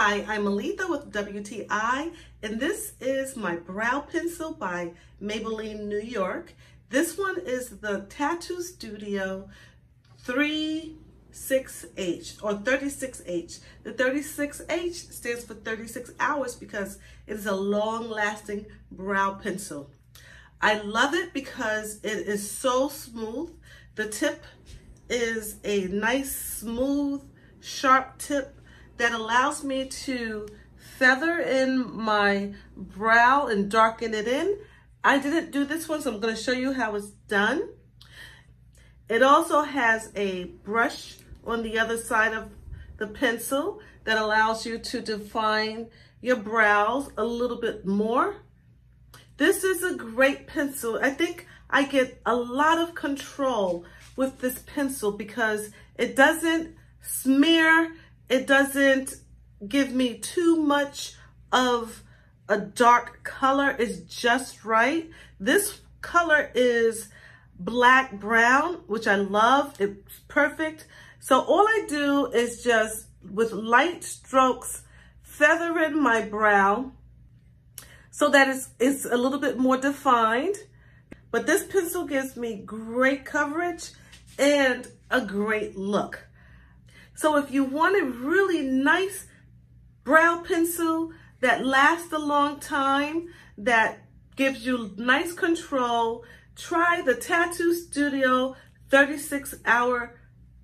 Hi, I'm Aletha with WTI, and this is my brow pencil by Maybelline, New York. This one is the TattooStudio 36H or 36H. The 36H stands for 36 hours because it is a long-lasting brow pencil. I love it because it is so smooth. The tip is a nice, smooth, sharp tip that allows me to feather in my brow and darken it in. I didn't do this one, so I'm going to show you how it's done. It also has a brush on the other side of the pencil that allows you to define your brows a little bit more. This is a great pencil. I think I get a lot of control with this pencil because it doesn't smear. It doesn't give me too much of a dark color. It's just right. This color is black brown, which I love. It's perfect. So all I do is just, with light strokes, feather in my brow so that it's a little bit more defined. But this pencil gives me great coverage and a great look. So if you want a really nice brow pencil that lasts a long time, that gives you nice control, try the TattooStudio 36-hour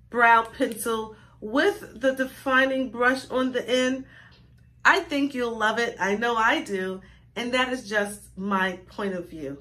brow pencil with the defining brush on the end. I think you'll love it. I know I do. And that is just my point of view.